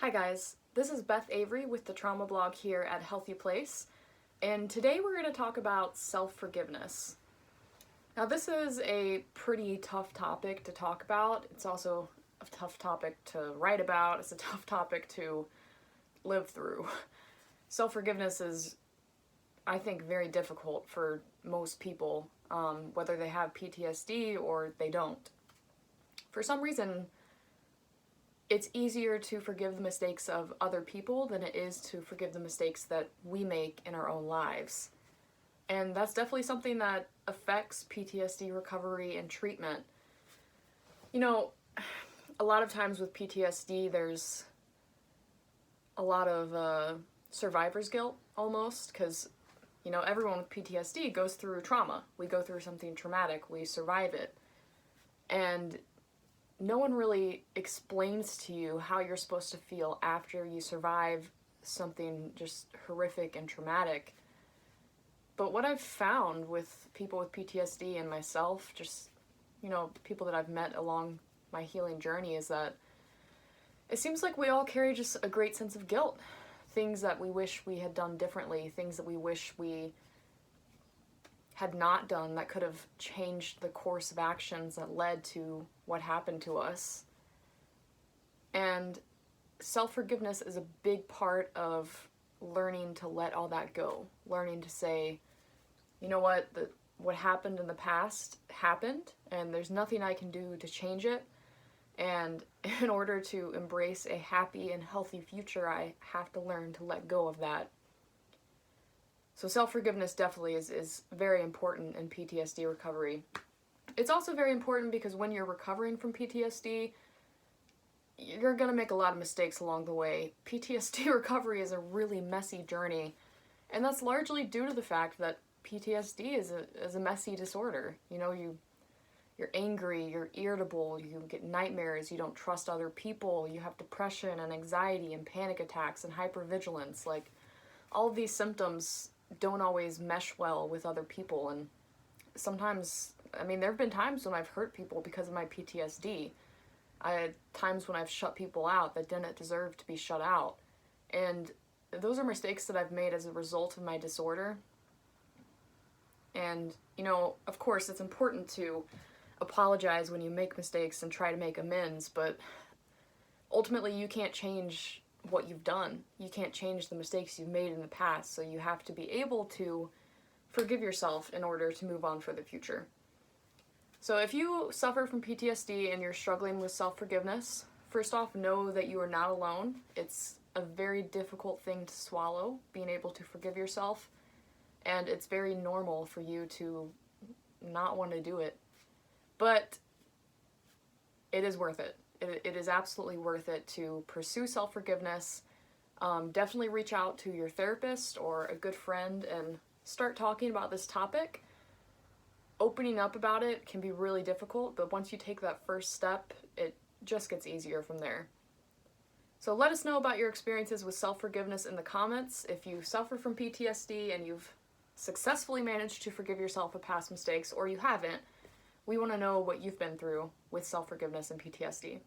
Hi guys, this is Beth Avery with the trauma blog here at HealthyPlace, and today we're going to talk about self-forgiveness. Now this is a pretty tough topic to talk about. It's also a tough topic to write about. It's a tough topic to live through. Self-forgiveness is, I think, very difficult for most people, whether they have PTSD or they don't. For some reason, it's easier to forgive the mistakes of other people than it is to forgive the mistakes that we make in our own lives. And that's definitely something that affects PTSD recovery and treatment. You know, a lot of times with PTSD, there's a lot of survivor's guilt almost, because, you know, everyone with PTSD goes through trauma. We go through something traumatic, we survive it. And no one really explains to you how you're supposed to feel after you survive something just horrific and traumatic. But what I've found with people with PTSD and myself, just, you know, people that I've met along my healing journey, is that it seems like we all carry just a great sense of guilt. Things that we wish we had done differently, things that we wish we had not done that could have changed the course of actions that led to what happened to us. And self-forgiveness is a big part of learning to let all that go. Learning to say, you know what, what happened in the past happened, and there's nothing I can do to change it. And in order to embrace a happy and healthy future, I have to learn to let go of that. So self-forgiveness definitely is very important in PTSD recovery. It's also very important because when you're recovering from PTSD, you're going to make a lot of mistakes along the way. PTSD recovery is a really messy journey, and that's largely due to the fact that PTSD is a messy disorder. You know, you're angry, you're irritable, you get nightmares, you don't trust other people, you have depression and anxiety and panic attacks and hypervigilance. Like, all of these symptoms don't always mesh well with other people, and sometimes, I mean, there have been times when I've hurt people because of my PTSD. I had times when I've shut people out that didn't deserve to be shut out, and those are mistakes that I've made as a result of my disorder. And, you know, of course, it's important to apologize when you make mistakes and try to make amends, but ultimately you can't change what you've done. You can't change the mistakes you've made in the past, so you have to be able to forgive yourself in order to move on for the future. So if you suffer from PTSD and you're struggling with self-forgiveness, first off, know that you are not alone. It's a very difficult thing to swallow, being able to forgive yourself, and it's very normal for you to not want to do it. But it is worth it. It is absolutely worth it to pursue self-forgiveness. Definitely reach out to your therapist or a good friend and start talking about this topic. Opening up about it can be really difficult, but once you take that first step, it just gets easier from there. So let us know about your experiences with self-forgiveness in the comments. If you suffer from PTSD and you've successfully managed to forgive yourself of past mistakes, or you haven't, we want to know what you've been through with self-forgiveness and PTSD.